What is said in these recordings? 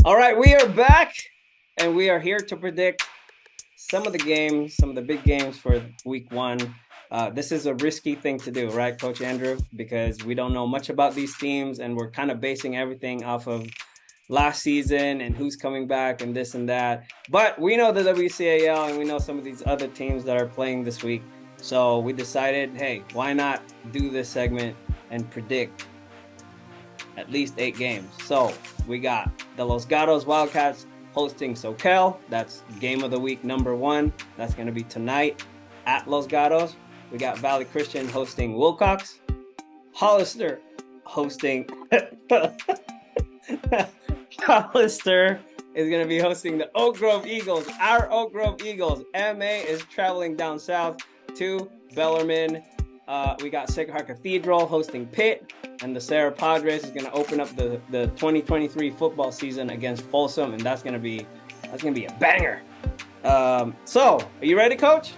All right, we are back, and we are here to predict some of the games, some of the big games for week one. This is a risky thing to do, right, Coach Andrew? Because we don't know much about these teams, and we're kind of basing everything off of last season and who's coming back and this and that. But we know the WCAL, and we know some of these other teams that are playing this week. So we decided, hey, why not do this segment and predict at least 8 games. So we got the Los Gatos Wildcats hosting Soquel. That's game of the week number 1. That's going to be tonight at Los Gatos. We got Valley Christian hosting Wilcox. Hollister hosting Hollister is going to be hosting the Oak Grove Eagles. Our Oak Grove Eagles. MA is traveling down south to Bellarmine. We got Sacred Heart Cathedral hosting Pitt, and the Serra Padres is going to open up the 2023 football season against Folsom, and that's going to be a banger. So, are you ready, Coach?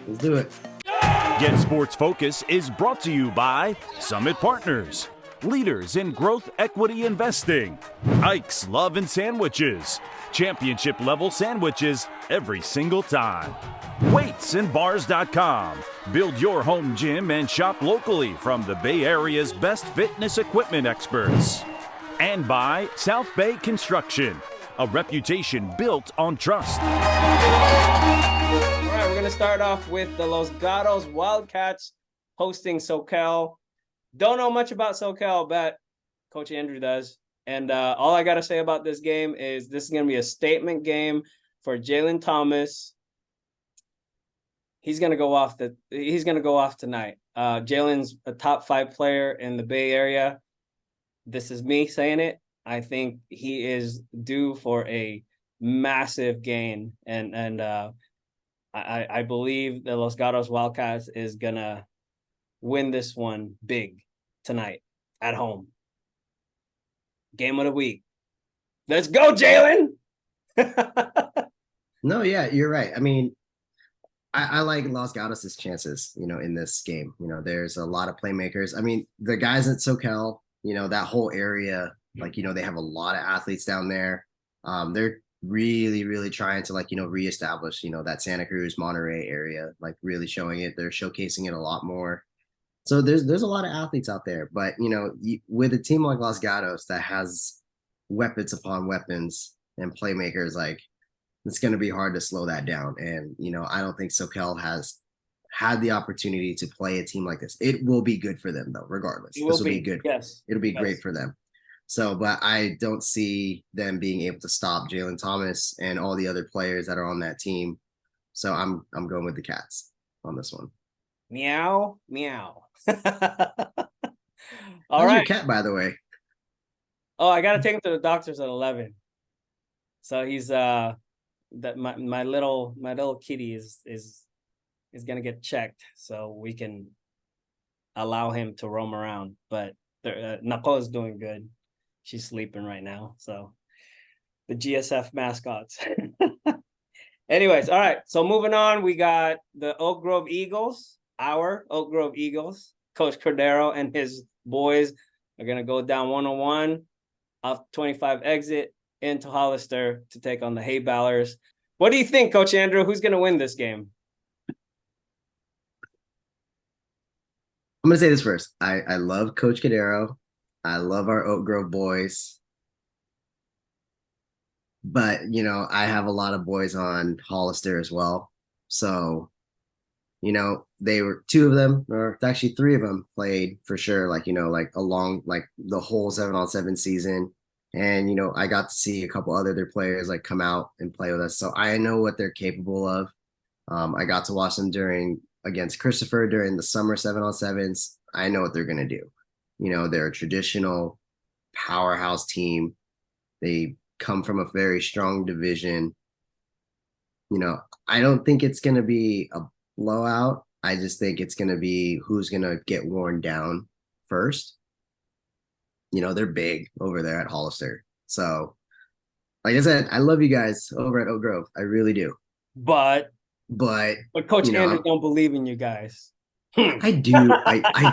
Let's do it. GetSportsFocus is brought to you by Summit Partners, leaders in growth equity investing. Ike's Love and Sandwiches, championship level sandwiches every single time. Weightsandbars.com. Build your home gym and shop locally from the Bay Area's best fitness equipment experts. And by South Bay Construction, a reputation built on trust. All right, we're going to start off with the Los Gatos Wildcats hosting Soquel. Don't know much about Soquel, but Coach Andrew does. And all I got to say about this game is this is going to be a statement game for Jalen Thomas. He's going to go off tonight. Jalen's a top 5 player in the Bay Area. This is me saying it. I think he is due for a massive gain. And I believe the Los Gatos Wildcats is going to win this one big tonight at home. Game of the week. Let's go, Jalen. No, yeah, you're right. I mean, I like Los Gatos' chances, in this game. There's a lot of playmakers. I mean, the guys at SoCal, that whole area, they have a lot of athletes down there. They're really, really trying to reestablish, that Santa Cruz, Monterey area, really showing it. They're showcasing it a lot more. So there's a lot of athletes out there, but with a team like Los Gatos that has weapons upon weapons and playmakers, it's going to be hard to slow that down. And I don't think Soquel has had the opportunity to play a team like this. It will be good for them though, regardless. This will be good. Yes, it'll be great for them. So, but I don't see them being able to stop Jalen Thomas and all the other players that are on that team. So I'm going with the Cats on this one. Meow, meow. All right. Your cat, by the way? Oh, I gotta take him to the doctor's at 11. So he's that my little kitty is gonna get checked so we can allow him to roam around. But Nako is doing good. She's sleeping right now. So the GSF mascots. Anyways, all right. So moving on, we got the Oak Grove Eagles. Our Oak Grove Eagles. Coach Cordero and his boys are gonna go down 101 off 25 exit into Hollister to take on the Hay Ballers. What do you think, Coach Andrew? Who's going to win this game? I'm going to say this first. I love Coach Cordero. I love our Oak Grove boys. But, I have a lot of boys on Hollister as well. So, they were 2 of them, or actually 3 of them played for sure, along the whole 7-on-7 season. And, I got to see a couple other players come out and play with us. So I know what they're capable of. I got to watch them against Christopher during the summer 7-on-7s. I know what they're going to do. They're a traditional powerhouse team. They come from a very strong division. I don't think it's going to be a blowout. I just think it's going to be who's going to get worn down first. They're big over there at Hollister. So, like I said, I love you guys over at Oak Grove. I really do. But Coach Andrew don't believe in you guys. I do. I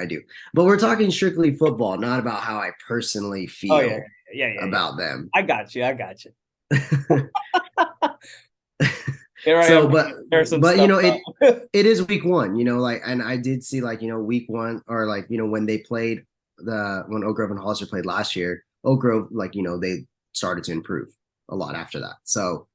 do. But we're talking strictly football, not about how I personally feel Yeah. about them. I got you. Here I So, am. There's some but stuff. it is week one, like, and I did see like, week one, or like, when they played when Oak Grove and Hollister played last year, Oak Grove, like, they started to improve a lot after that. So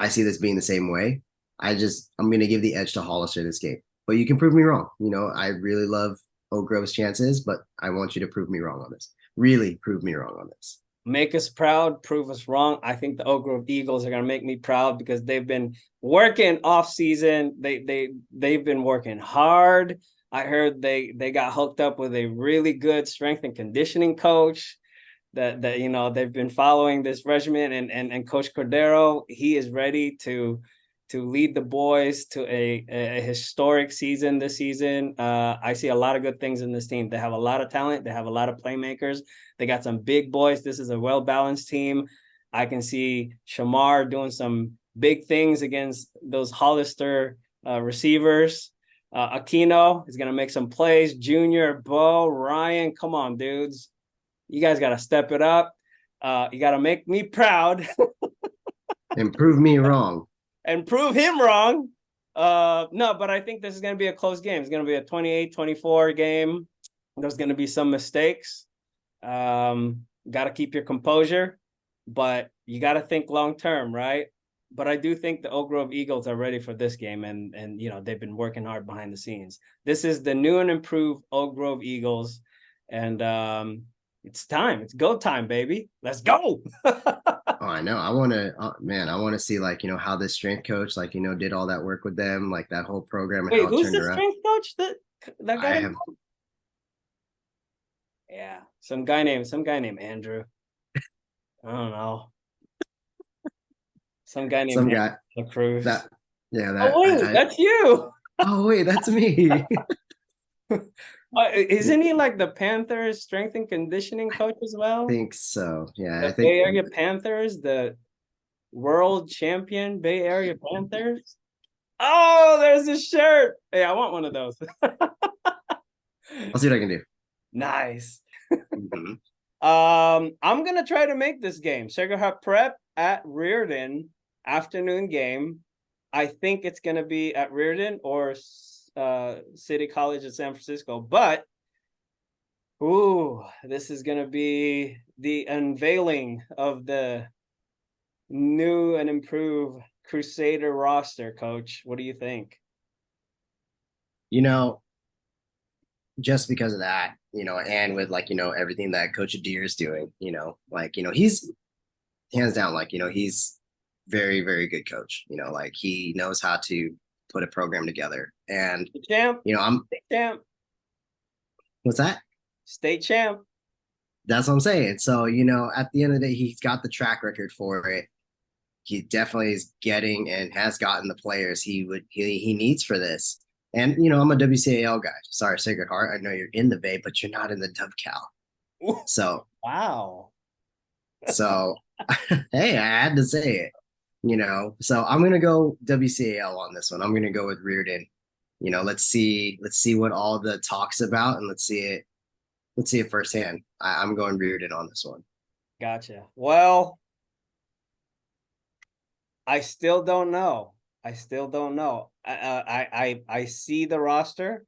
I see this being the same way. I'm going to give the edge to Hollister this game, but you can prove me wrong. I really love Oak Grove's chances, but I want you to prove me wrong on this. Really prove me wrong on this. Make us proud, prove us wrong. I think the Oak Grove Eagles are going to make me proud because they've been working off season. They've been working hard. I heard they got hooked up with a really good strength and conditioning coach that they've been following this regimen, and Coach Cordero, he is ready to lead the boys to a historic season this season. I see a lot of good things in this team. They have a lot of talent. They have a lot of playmakers. They got some big boys. This is a well-balanced team. I can see Shamar doing some big things against those Hollister receivers. Aquino is going to make some plays. Junior, Bo, Ryan, come on, dudes. You guys got to step it up. You got to make me proud. And prove me wrong. And prove him wrong. No, but I think this is going to be a close game. It's going to be a 28-24 game. There's going to be some mistakes. Got to keep your composure, but you got to think long-term, right? But I do think the Oak Grove Eagles are ready for this game, and they've been working hard behind the scenes. This is the new and improved Oak Grove Eagles, and it's time. It's go time, baby. Let's go. Oh, I know. I want to see like, how this strength coach, like, did all that work with them, like that whole program. Wait, how who's turned the around. strength coach that got him? Yeah, some guy named Andrew. I don't know. Some guy named Cruz. That's you. Oh wait, that's me. Isn't he like the Panthers strength and conditioning coach as well? I think so. Yeah, the I think Bay Area Panthers, the world champion Bay Area Panthers. Oh, there's a shirt. Hey, I want one of those. I'll see what I can do. Nice. I'm gonna try to make this game. Sacred Heart Prep at Riordan, afternoon game. I think it's gonna be at Riordan or City College of San Francisco, but this is gonna be the unveiling of the new and improved Crusader roster. Coach, what do you think? Just because of that, and with like, everything that Coach Adair is doing, like, he's hands down, like, he's very, very good coach. Like he knows how to put a program together. And champ, I'm state champ. What's that? State champ. That's what I'm saying. So, at the end of the day, he's got the track record for it. He definitely is getting and has gotten the players he needs for this. And, I'm a WCAL guy. Sorry, Sacred Heart. I know you're in the Bay, but you're not in the WCAL. So, wow. So, hey, I had to say it, So I'm going to go WCAL on this one. I'm going to go with Riordan. Let's see what all the talk's about, and let's see it firsthand. I'm going Riordan on this one. Gotcha. Well, I still don't know. I see the roster.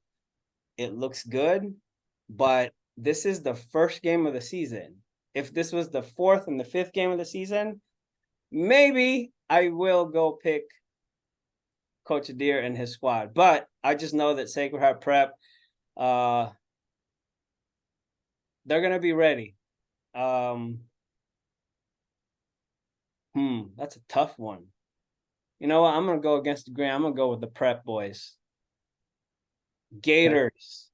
It looks good, but this is the first game of the season. If this was the fourth and the fifth game of the season, maybe I will go pick Coach Adair and his squad. But I just know that Sacred Heart Prep, they're going to be ready. That's a tough one. You know what? I'm going to go against the grain. I'm going to go with the Prep boys. Gators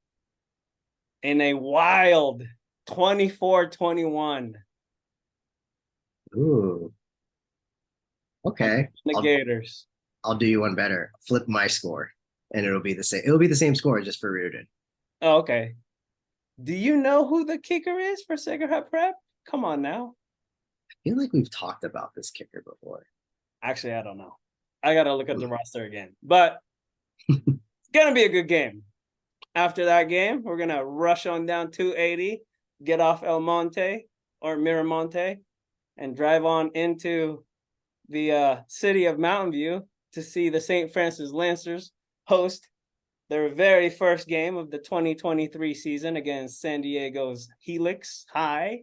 in a wild 24-21. Ooh. Okay. The Gators. I'll do you one better. Flip my score, and it'll be the same. It'll be the same score just for Riordan. Oh, okay. Do you know who the kicker is for Sacred Heart Prep? Come on now. I feel like we've talked about this kicker before. Actually, I don't know. I got to look at the roster again. But it's going to be a good game. After that game, we're going to rush on down 280, get off El Monte, or Miramonte and drive on into the city of Mountain View to see the St. Francis Lancers host their very first game of the 2023 season against San Diego's Helix High.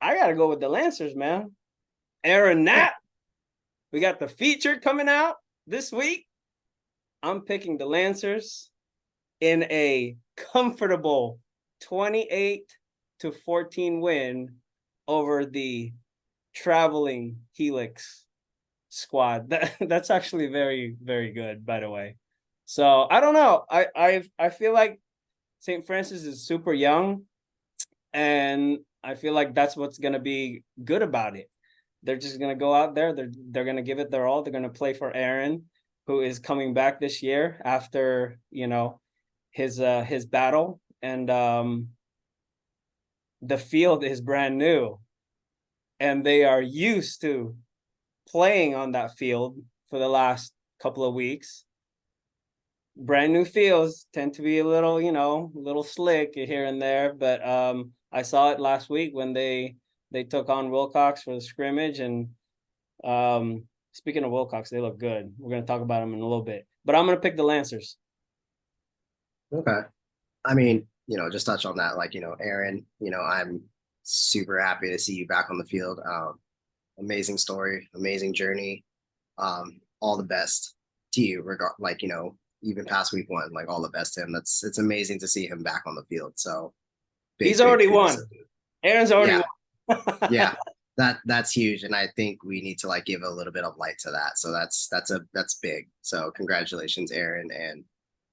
I got to go with the Lancers, man. Aaron Knapp. We got the feature coming out this week. I'm picking the Lancers in a comfortable 28-14 win over the traveling Helix squad. That's actually very, very good, by the way. So I don't know. I feel like St. Francis is super young, and I feel like that's what's gonna be good about it. They're just gonna go out there. They're gonna give it their all. They're gonna play for Aaron, who is coming back this year after his battle, and the field is brand new, and they are used to playing on that field for the last couple of weeks. Brand new fields tend to be a little slick here and there, but I saw it last week when they took on Wilcox for the scrimmage. And speaking of Wilcox, they look good. We're going to talk about them in a little bit, but I'm going to pick the Lancers. Okay. I mean, just touch on that. Like, Aaron, I'm super happy to see you back on the field. Amazing story, amazing journey. All the best to you, even past week one, like all the best to him. It's amazing to see him back on the field. So he's already won. Aaron's already won. Yeah, that's huge, and I think we need to give a little bit of light to that. So that's big. So congratulations, Aaron, and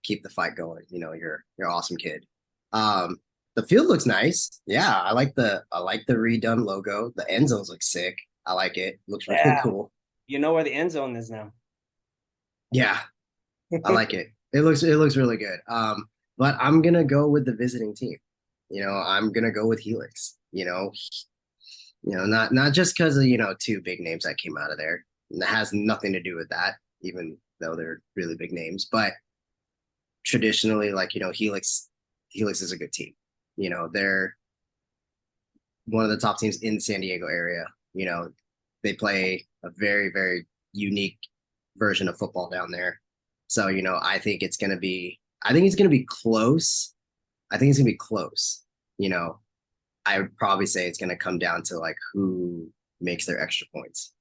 keep the fight going. You're an awesome kid. The field looks nice. Yeah, I like the redone logo. The end zones look sick. I like it. Looks really cool. You know where the end zone is now. Yeah, I like it. It looks really good. But I'm gonna go with the visiting team. I'm gonna go with Helix. Not just because of two big names that came out of there. And that has nothing to do with that, even though they're really big names. But traditionally, Helix is a good team. They're one of the top teams in the San Diego area. They play a very, very unique version of football down there. So, I think it's going to be close. I would probably say it's going to come down to who makes their extra points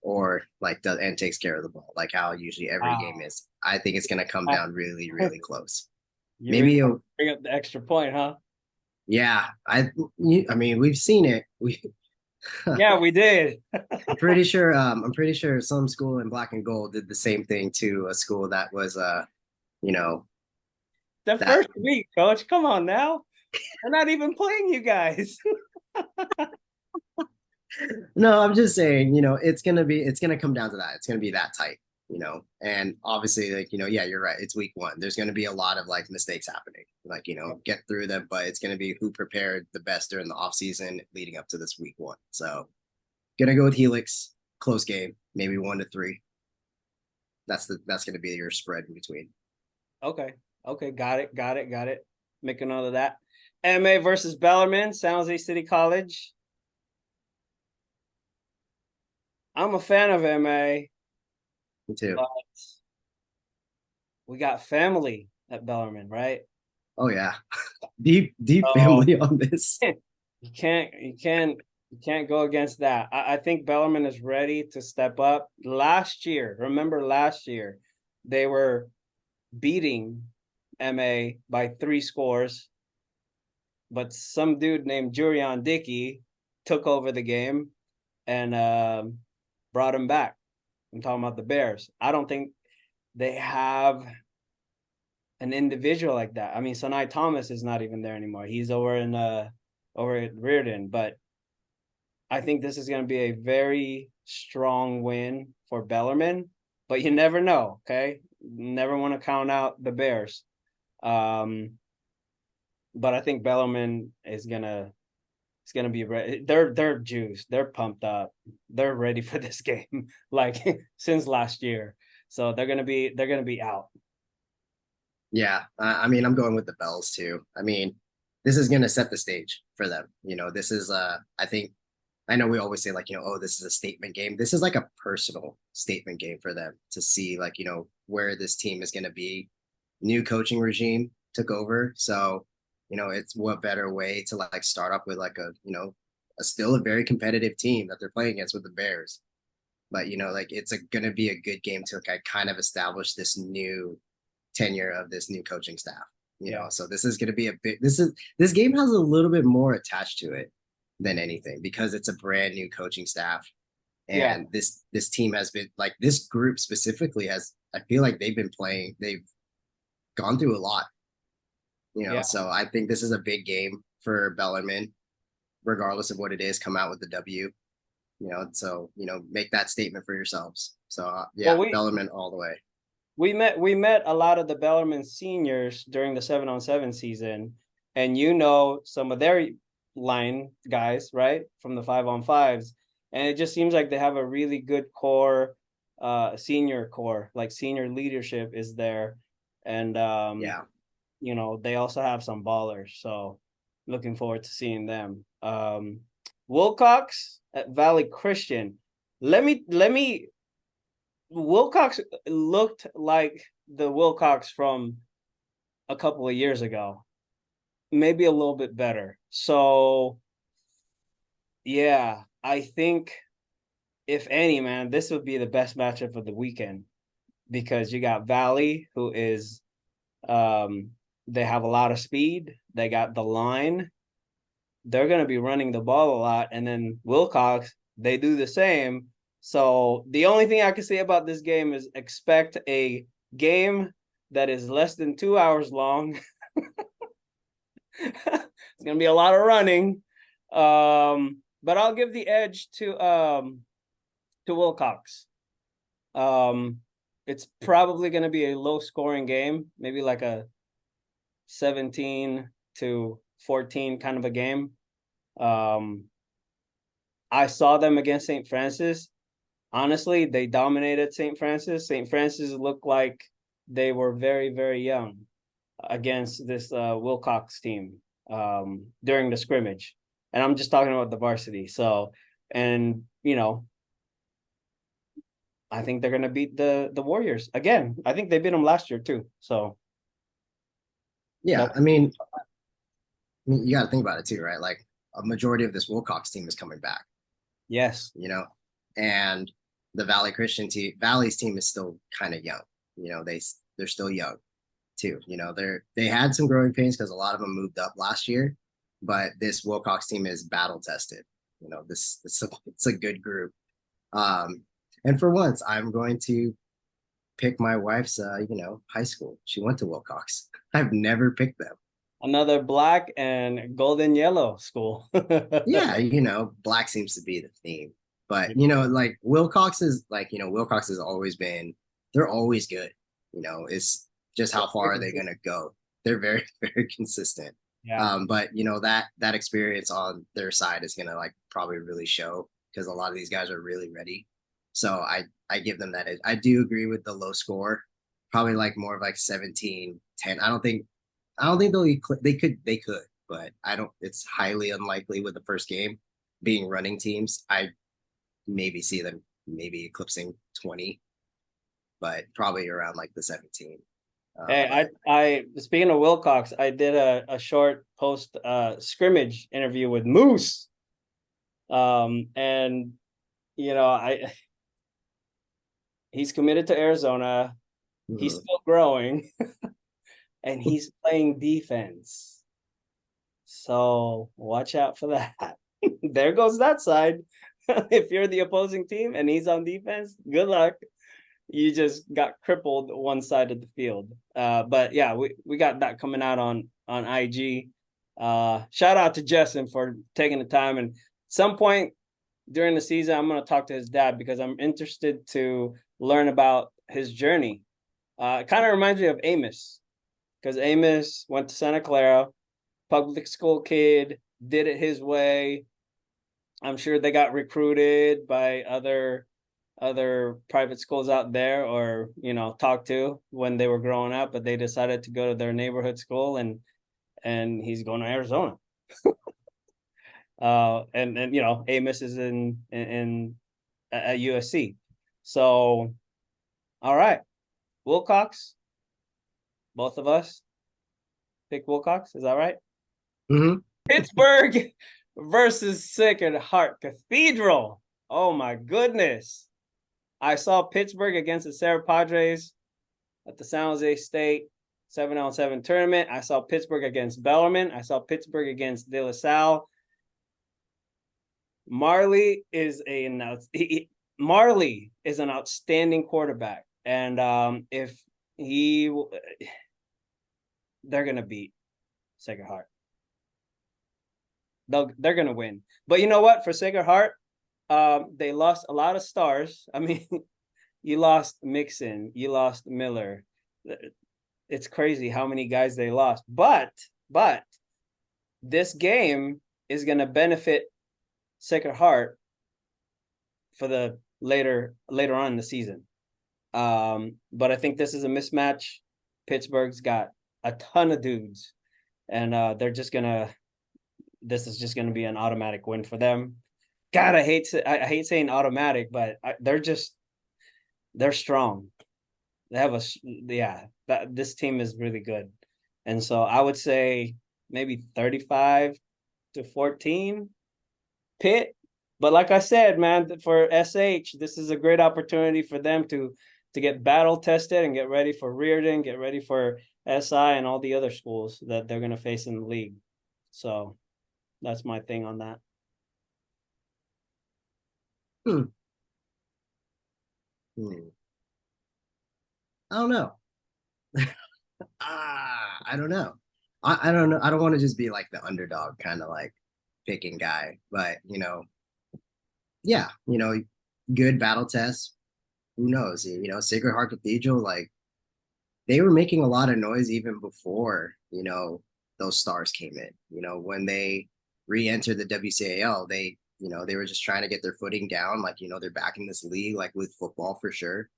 or and takes care of the ball, like how usually every game is. I think it's going to come down really, really close. Maybe you'll bring up the extra point, huh? Yeah. I mean, we've seen it. Yeah, we did. I'm pretty sure some school in black and gold did the same thing to a school that was first week, coach. Come on now. We're not even playing you guys. No, I'm just saying, it's gonna come down to that. It's gonna be that tight, and obviously, yeah, you're right. It's week one. There's gonna be a lot of mistakes happening, get through them, but it's gonna be who prepared the best during the off season leading up to this week one. So gonna go with Helix, close game, maybe 1-3. That's gonna be your spread in between. Okay. Got it. Make a note of that. MA versus Bellarmine, San Jose City College. I'm a fan of MA. Me too. But we got family at Bellarmine, right? Oh yeah. Deep family on this. You can't go against that. I think Bellarmine is ready to step up. Last year, they were beating MA by 3 scores, but some dude named Jurion Dickey took over the game and brought him back. I'm talking about the Bears. I don't think they have an individual like that. I mean, Sonai Thomas is not even there anymore. He's over at Riordan, but I think this is going to be a very strong win for Bellarmine, but you never know. Okay. Never want to count out the Bears. But I think Bellarmine is gonna be ready. They're juiced. They're pumped up. They're ready for this game, since last year. So they're gonna be out. Yeah, I mean, I'm going with the Bells too. I mean, this is going to set the stage for them. This is I know we always say like, oh, this is a statement game. This is like a personal statement game for them to see like, where this team is going to be. New coaching regime took over. So, it's what better way to like start up with like still a very competitive team that they're playing against with the Bears. But, like it's going to be a good game to like kind of establish this new tenure of this new coaching staff. So this is going to be this game has a little bit more attached to it than anything because it's a brand new coaching staff. And this team has been like, this group specifically I feel like they've gone through a lot, so I think this is a big game for Bellarmine, regardless of what it is, come out with the W, so, make that statement for yourselves. So Bellarmine all the way. We met a lot of the Bellarmine seniors during the 7-on-7 season, and some of their line guys, right, from the 5-on-5s, and it just seems like they have a really good core, senior core, like senior leadership is there, and they also have some ballers, so looking forward to seeing them. Wilcox at Valley Christian. Wilcox looked like the Wilcox from a couple of years ago, maybe a little bit better. So, yeah, I think if any, man, this would be the best matchup of the weekend because you got Valley, who is, they have a lot of speed. They got the line. They're going to be running the ball a lot. And then Wilcox, they do the same. So the only thing I can say about this game is expect a game that is less than 2 hours long. It's going to be a lot of running. But I'll give the edge to Wilcox. It's probably going to be a low scoring game, maybe like a 17-14 kind of a game. I saw them against St. Francis. Honestly, they dominated St. Francis. St. Francis looked like they were very, very young against this Wilcox team during the scrimmage. And I'm just talking about the varsity. So, and, I think they're going to beat the Warriors. Again, I think they beat them last year too. So, yeah, I mean, you got to think about it too, right? Like a majority of this Wilcox team is coming back. Yes. And the Valley's team is still kind of young. They're still young too. They had some growing pains because a lot of them moved up last year, but this Wilcox team is battle tested. It's a good group. And for once, I'm going to pick my wife's, high school. She went to Wilcox. I've never picked them. Another black and golden yellow school. Yeah, black seems to be the theme. But, like Wilcox has always been, they're always good. It's just how far are they going to go? They're very, very consistent. Yeah. But, that experience on their side is going to like probably really show because a lot of these guys are really ready. So I give them that. I do agree with the low score, probably like more of like 17-10. I don't think they could, but it's highly unlikely with the first game being running teams. I maybe see them maybe eclipsing 20, but probably around like the 17. Hey, I speaking of Wilcox, I did a short post scrimmage interview with Moose. And he's committed to Arizona. He's still growing. And he's playing defense. So watch out for that. There goes that side. If you're the opposing team and he's on defense, good luck. You just got crippled one side of the field. But yeah, we got that coming out on IG. Shout out to Justin for taking the time. And some point during the season, I'm going to talk to his dad because I'm interested to learn about his journey. It kind of reminds me of Amos. Because Amos went to Santa Clara, public school kid, did it his way. I'm sure they got recruited by other private schools out there or, talked to when they were growing up, but they decided to go to their neighborhood school. And and he's going to Arizona. And you know, Amos is in at USC. So, all right, Wilcox. Both of us pick Wilcox. Is that right? Mm-hmm. Pittsburgh versus Sacred Heart Cathedral. Oh my goodness. I saw Pittsburgh against the Serra Padres at the San Jose State 7-on-7 tournament. I saw Pittsburgh against Bellarmine. I saw Pittsburgh against De La Salle. Marley is an outstanding quarterback, and if they're gonna beat Sacred Heart. They're gonna win. But you know what? For Sacred Heart, they lost a lot of stars. I mean, you lost Mixon, you lost Miller. It's crazy how many guys they lost. But this game is gonna benefit Sacred Heart for the later on in the season. But I think this is a mismatch. Pittsburgh's got a ton of dudes, and this is just gonna be an automatic win for them. God, I hate saying automatic, but they're strong. They have this team is really good, and so I would say maybe 35-14 Pitt. But like I said, man, for SH, this is a great opportunity for them to get battle tested and get ready for Riordan, get ready for SI and all the other schools that they're going to face in the league. So that's my thing on that. I don't know. I don't know. I don't know. I don't want to just be like the underdog kind of like picking guy, but you know, yeah, you know, good battle test. Who knows? You know, Sacred Heart Cathedral, like they were making a lot of noise even before, you know, those stars came in. You know, when they re-entered the WCAL, they, you know, they were just trying to get their footing down. Like, you know, they're back in this league, like with football for sure.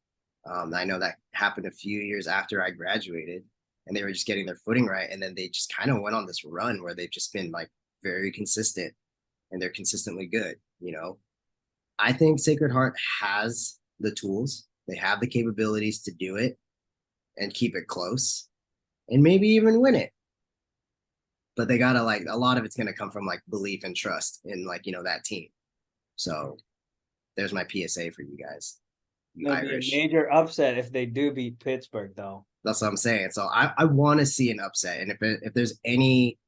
I know that happened a few years after I graduated, and they were just getting their footing right. And then they just kind of went on this run where they've just been like very consistent, and they're consistently good. You know, I think Sacred Heart has the tools, they have the capabilities to do it and keep it close and maybe even win it. But they gotta, like, a lot of it's gonna come from like belief and trust in, like, you know, that team. So there's my PSA for you guys. It'll be a major upset if they do beat Pittsburgh, though. That's what I'm saying. So I want to see an upset, and if there's any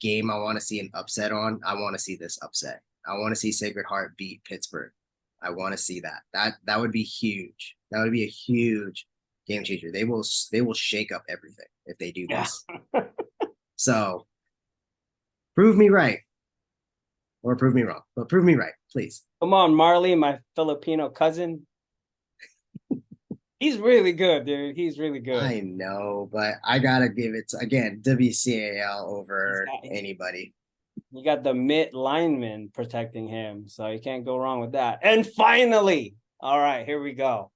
game I want to see an upset on, I want to see this upset. I want to see Sacred Heart beat Pittsburgh. I want to see that. That would be huge. That would be a huge game changer. They will shake up everything if they do this. So prove me right, or prove me wrong, but prove me right, please. Come on, Marley, my Filipino cousin. He's really good, dude. He's really good. I know, but I gotta give it to, again, WCAL over anybody. You got the mid lineman protecting him, so you can't go wrong with that. And finally, all right, here we go.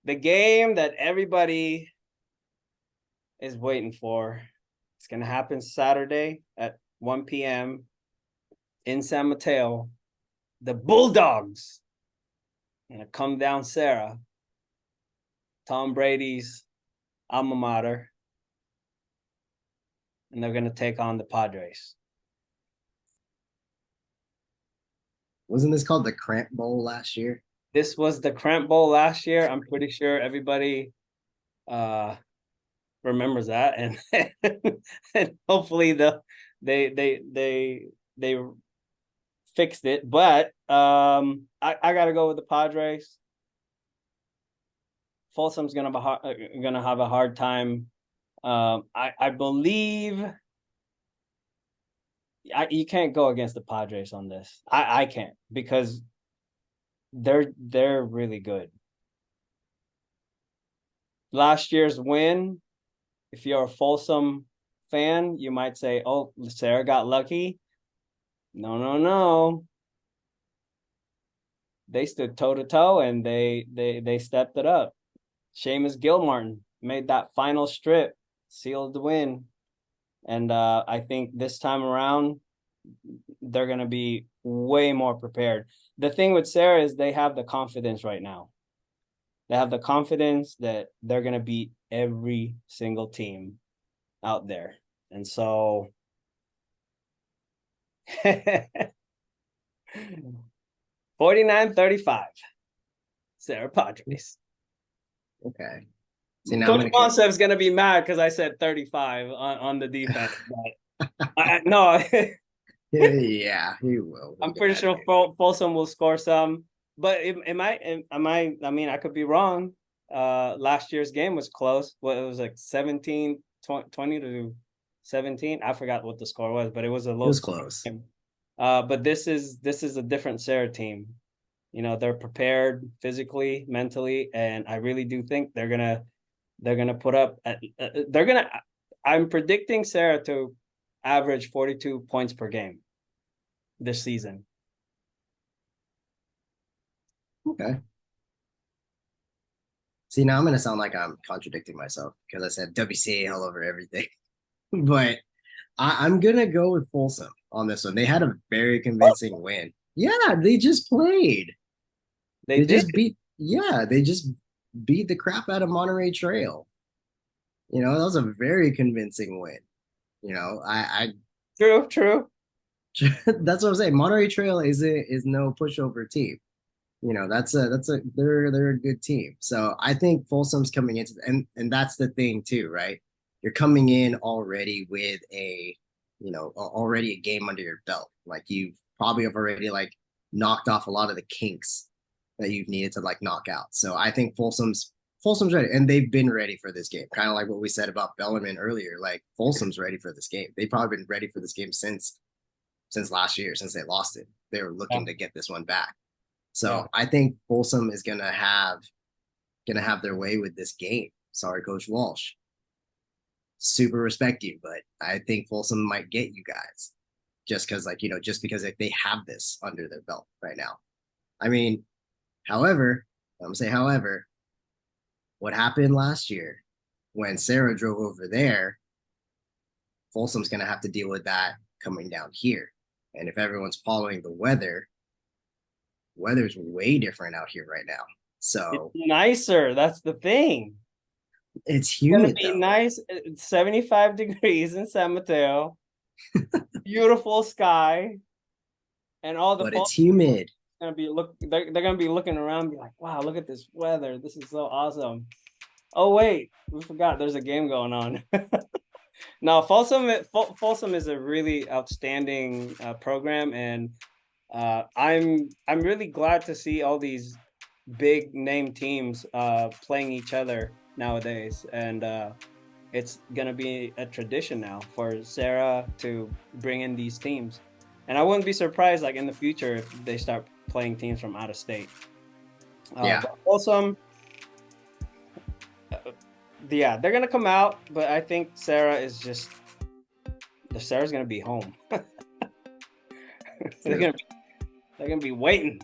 The game that everybody is waiting for. It's gonna happen Saturday at 1 p.m. in San Mateo. The Bulldogs gonna come down Serra, Tom Brady's alma mater, and they're gonna take on the Padres. Wasn't this called the Cramp Bowl last year? This was the Cramp Bowl last year. I'm pretty sure everybody remembers that, and hopefully they fixed it. But I gotta go with the Padres. Folsom's gonna have a hard time. I believe you can't go against the Padres on this. I can't, because they're really good. Last year's win, if you're a Folsom fan, you might say, "Oh, Serra got lucky." No. They stood toe to toe and they stepped it up. Seamus Gilmartin made that final strip, sealed the win. And I think this time around, they're going to be way more prepared. The thing with Serra is they have the confidence right now. They have the confidence that they're going to beat every single team out there. And so 49-35, Serra Padres. Okay. See, now Coach Monsev's going to be mad because I said 35 on the defense. But no. Yeah, he will. I'm pretty sure Folsom will score some. But I mean, I could be wrong. Last year's game was close. Well, it was like 17, 20 to 17. I forgot what the score was, but it was a low. It was close. Game. But this is a different Serra team. You know, they're prepared physically, mentally, and I really do think they're gonna put up. I'm predicting Serra to average 42 points per game this season. Okay. See, now I'm going to sound like I'm contradicting myself because I said WCAL over everything. But I'm going to go with Folsom on this one. They had a very convincing win. Yeah, they just played. They just beat the crap out of Monterey Trail. You know, that was a very convincing win. You know, True. That's what I'm saying. Monterey Trail is no pushover team. You know, they're a good team. So I think Folsom's coming into and that's the thing too, right? You're coming in already with already a game under your belt. Like you probably have already like knocked off a lot of the kinks that you've needed to like knock out. So I think Folsom's ready, and they've been ready for this game. Kind of like what we said about Bellarmine earlier. Like Folsom's ready for this game. They've probably been ready for this game since last year, since they lost it. They were looking to get this one back. So I think Folsom is gonna have their way with this game. Sorry, Coach Walsh. Super respect you, but I think Folsom might get you guys just because they have this under their belt right now. I mean, however, what happened last year when Serra drove over there, Folsom's gonna have to deal with that coming down here. And if everyone's following the weather's way different out here right now. So it's nicer. That's the thing. It's humid. It's gonna be nice. It's 75 degrees in San Mateo. Beautiful sky, and all the. But it's humid. They're gonna be looking around, and be like, "Wow, look at this weather! This is so awesome." Oh wait, we forgot. There's a game going on. No, Folsom is a really outstanding program, and I'm really glad to see all these big name teams playing each other nowadays, and it's gonna be a tradition now for Serra to bring in these teams, and I wouldn't be surprised like in the future if they start playing teams from out of state. Folsom, they're gonna come out, but I think Serra's gonna be home. They're gonna be waiting.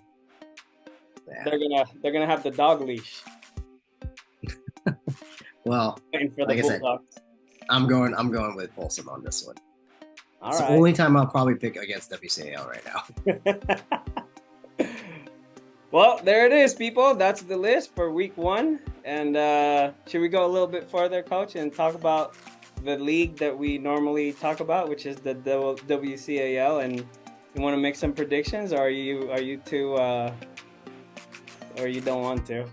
Yeah. They're gonna have the dog leash. Well, like I said, I'm going with Folsom on this one. It's the only time I'll probably pick against WCAL right now. Well, there it is, people. That's the list for week 1. And should we go a little bit further, Coach, and talk about the league that we normally talk about, which is the WCAL? And you want to make some predictions, or are you too, or you don't want to?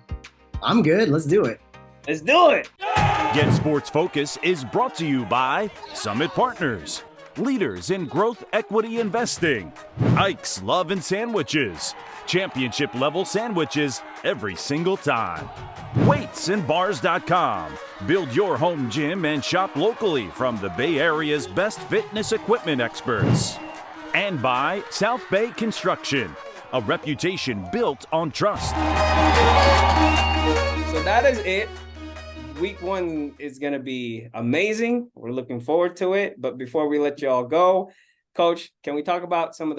I'm good. Let's do it. Let's do it. GetSportsFocus is brought to you by Summit Partners, leaders in growth equity investing. Ike's Love and Sandwiches, championship level sandwiches every single time. Weightsandbars.com. Build your home gym and shop locally from the Bay Area's best fitness equipment experts. And by South Bay Construction, a reputation built on trust. So that is it. Week 1 is going to be amazing. We're looking forward to it. But before we let you all go, Coach, can we talk about some of the